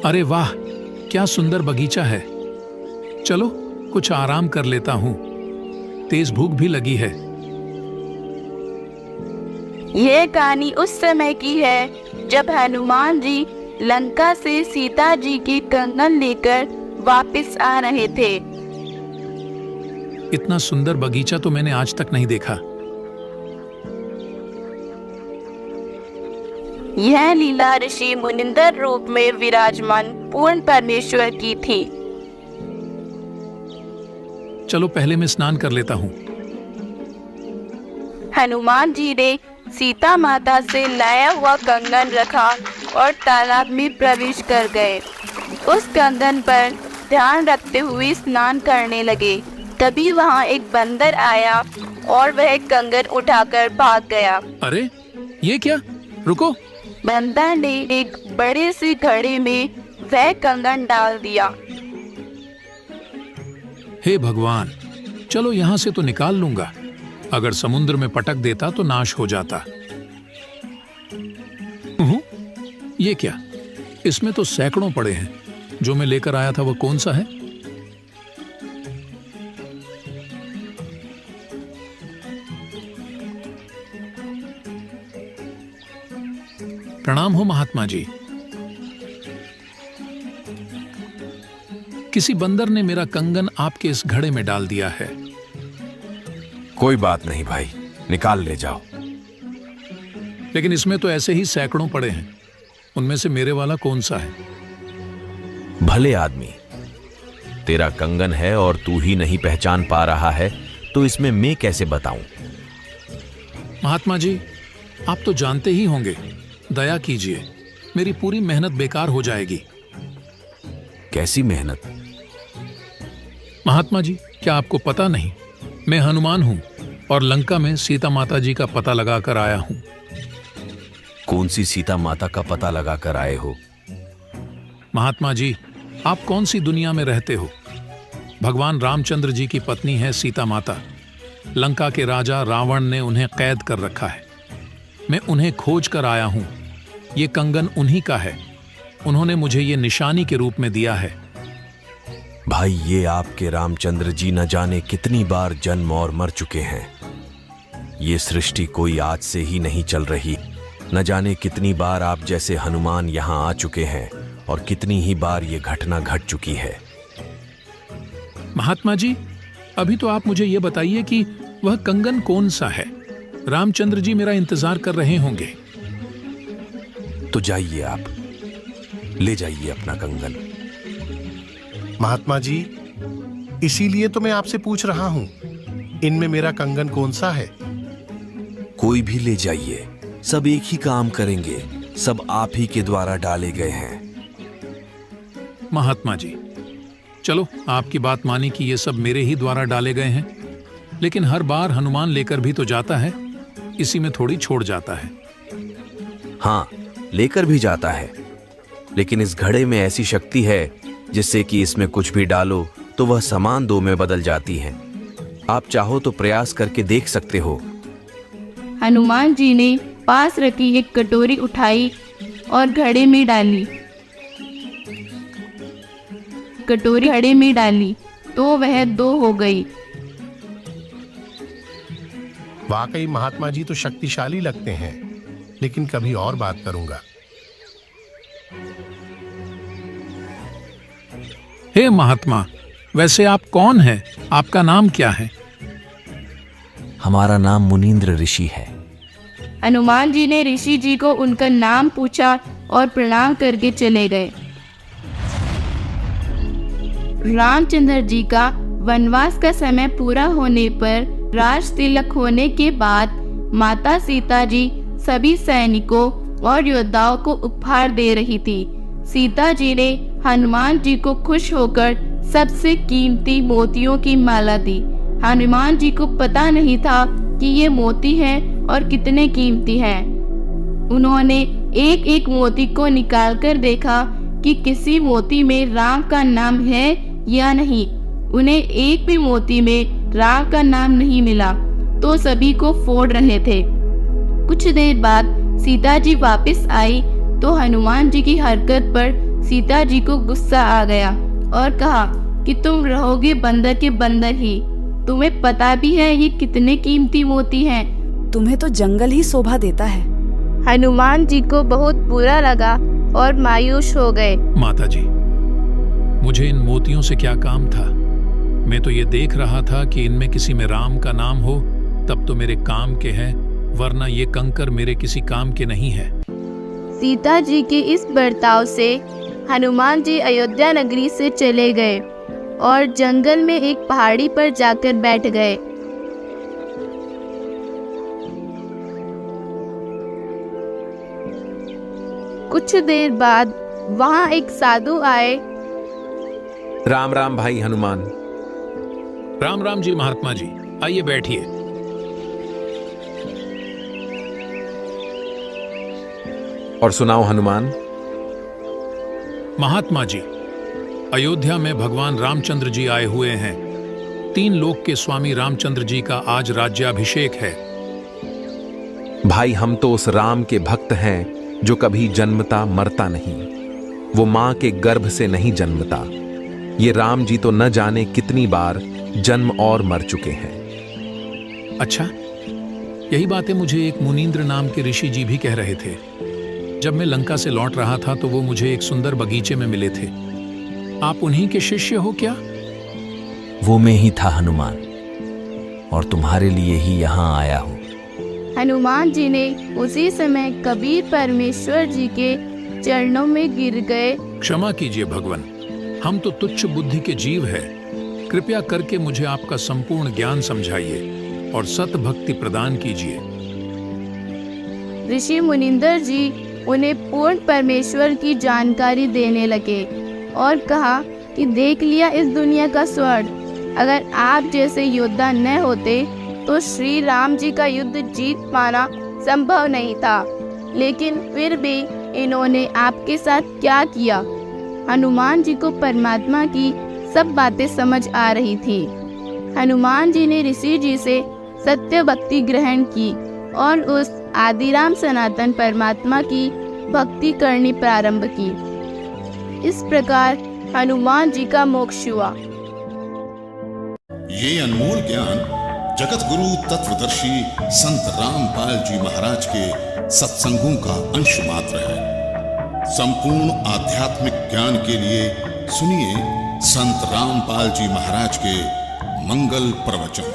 अरे वाह, क्या सुंदर बगीचा है। चलो कुछ आराम कर लेता हूँ, तेज भूख भी लगी है। यह कहानी उस समय की है जब हनुमान जी लंका से सीता जी की कंगन लेकर वापस आ रहे थे। इतना सुंदर बगीचा तो मैंने आज तक नहीं देखा। यह लीला ऋषि मुनिंदर रूप में विराजमान पूर्ण परमेश्वर की थी। चलो पहले मैं स्नान कर लेता हूँ। हनुमान जी ने सीता माता से लाया हुआ कंगन रखा और तालाब में प्रवेश कर गए। उस कंगन पर ध्यान रखते हुए स्नान करने लगे। तभी वहाँ एक बंदर आया और वह कंगन उठाकर भाग गया। अरे ये क्या? रुको। बंदर ने एक बड़े से घड़े में वह कंगन डाल दिया। हे भगवान, चलो यहाँ से तो निकाल लूंगा। अगर समुद्र में पटक देता तो नाश हो जाता। ये क्या? इसमें तो सैकड़ों पड़े हैं। जो मैं लेकर आया था वो कौन सा है? प्रणाम हो महात्मा जी। किसी बंदर ने मेरा कंगन आपके इस घड़े में डाल दिया है। कोई बात नहीं भाई, निकाल ले जाओ। लेकिन इसमें तो ऐसे ही सैकड़ों पड़े हैं। उनमें से मेरे वाला कौन सा है? भले आदमी, तेरा कंगन है और तू ही नहीं पहचान पा रहा है तो इसमें मैं कैसे बताऊं? महात्मा जी, आप तो जानते ही होंगे। दया कीजिए, मेरी पूरी मेहनत बेकार हो जाएगी। कैसी मेहनत? महात्मा जी, क्या आपको पता नहीं? मैं हनुमान हूं और लंका में सीता माता जी का पता लगाकर आया हूं। कौन सी सीता माता का पता लगाकर आए हो? महात्मा जी, आप कौन सी दुनिया में रहते हो? भगवान रामचंद्र जी की पत्नी है सीता माता। लंका के राजा रावण ने उन्हें कैद कर रखा है। मैं उन्हें खोज कर आया हूं। ये कंगन उन्हीं का है। उन्होंने मुझे ये निशानी के रूप में दिया है। भाई, ये आपके रामचंद्र जी न जाने कितनी बार जन्म और मर चुके हैं। ये सृष्टि कोई आज से ही नहीं चल रही। न जाने कितनी बार आप जैसे हनुमान यहाँ आ चुके हैं और कितनी ही बार ये घटना घट चुकी है। महात्मा जी, अभी तो आप मुझे ये बताइए कि वह कंगन कौन सा है? रामचंद्र जी मेरा इंतजार कर रहे होंगे। तो जाइए, आप ले जाइए अपना कंगन। महात्मा जी, इसीलिए तो मैं आपसे पूछ रहा हूं, इनमें मेरा कंगन कौन सा है? कोई भी ले जाइए, सब एक ही काम करेंगे। सब आप ही के द्वारा डाले गए हैं। महात्मा जी, चलो आपकी बात मानी कि ये सब मेरे ही द्वारा डाले गए हैं। लेकिन हर बार हनुमान लेकर भी तो जाता है, इसी में थोड़ी छोड़ जाता है। हाँ, लेकर भी जाता है, लेकिन इस घड़े में ऐसी शक्ति है जिससे कि इसमें कुछ भी डालो तो वह समान दो में बदल जाती है। आप चाहो तो प्रयास करके देख सकते हो। हनुमान जी ने पास रखी एक कटोरी उठाई और घड़े में डाली। कटोरी घड़े में डाली तो वह 2 हो गई। वाकई महात्मा जी तो शक्तिशाली लगते हैं, लेकिन कभी और बात करूंगा। हे महात्मा, वैसे आप कौन हैं? आपका नाम क्या है? हमारा नाम मुनींद्र ऋषि है। हनुमान जी ने ऋषि जी को उनका नाम पूछा और प्रणाम करके चले गए। रामचंद्र जी का वनवास का समय पूरा होने पर राज तिलक होने के बाद माता सीता जी सभी सैनिकों और योद्धाओं को उपहार दे रही थी। सीता जी ने हनुमान जी को खुश होकर सबसे कीमती मोतियों की माला दी। हनुमान जी को पता नहीं था कि ये मोती हैं और कितने कीमती हैं। उन्होंने एक एक मोती को निकालकर देखा कि किसी मोती में राम का नाम है या नहीं। उन्हें एक भी मोती में राम का नाम नहीं मिला तो सभी को फोड़ रहे थे। कुछ देर बाद सीता जी वापस आई तो हनुमान जी की हरकत पर सीता जी को गुस्सा आ गया और कहा कि तुम रहोगे बंदर के बंदर ही। तुम्हें पता भी है ये कितने कीमती मोती हैं। तुम्हें तो जंगल ही शोभा देता है। हनुमान जी को बहुत बुरा लगा और मायूस हो गए। माता जी, मुझे इन मोतियों से क्या काम था? मैं तो ये देख रहा था कि इनमें किसी में राम का नाम हो तब तो मेरे काम के हैं, वरना ये कंकर मेरे किसी काम के नहीं है। सीता जी के इस बर्ताव से हनुमान जी अयोध्या नगरी से चले गए और जंगल में एक पहाड़ी पर जाकर बैठ गए। कुछ देर बाद वहां एक साधु आए। राम राम भाई हनुमान। राम राम जी महात्मा जी, आइए बैठिए। और सुनाओ हनुमान। महात्मा जी, अयोध्या में भगवान रामचंद्र जी आए हुए हैं। 3 लोक के स्वामी रामचंद्र जी का आज राज्याभिषेक है। भाई हम तो उस राम के भक्त हैं जो कभी जन्मता मरता नहीं, वो मां के गर्भ से नहीं जन्मता। ये राम जी तो न जाने कितनी बार जन्म और मर चुके हैं। अच्छा, यही बातें मुझे एक मुनींद्र नाम के ऋषि जी भी कह रहे थे। जब मैं लंका से लौट रहा था तो वो मुझे एक सुंदर बगीचे में मिले थे। आप उन्हीं के शिष्य हो क्या? वो मैं ही था हनुमान, और तुम्हारे लिए ही यहाँ आया हूँ। हनुमान जी ने उसी समय कबीर परमेश्वर जी के चरणों में गिर गए। क्षमा कीजिए भगवान, हम तो तुच्छ बुद्धि के जीव हैं। कृपया करके मुझे आपका संपूर्ण ज्ञान समझाइए और सत भक्ति प्रदान कीजिए। ऋषि मुनिंदर जी उन्हें पूर्ण परमेश्वर की जानकारी देने लगे और कहा कि देख लिया इस दुनिया का स्वर्ण। अगर आप जैसे योद्धा न होते तो श्री राम जी का युद्ध जीत पाना संभव नहीं था, लेकिन फिर भी इन्होंने आपके साथ क्या किया। हनुमान जी को परमात्मा की सब बातें समझ आ रही थी। हनुमान जी ने ऋषि जी से सत्य भक्ति ग्रहण की और उस आदिराम सनातन परमात्मा की भक्ति करनी प्रारंभ की। इस प्रकार हनुमान जी का मोक्ष हुआ। ये अनमोल ज्ञान जगत गुरु तत्वदर्शी संत रामपाल जी महाराज के सत्संगों का अंश मात्र है। संपूर्ण आध्यात्मिक ज्ञान के लिए सुनिए संत रामपाल जी महाराज के मंगल प्रवचन।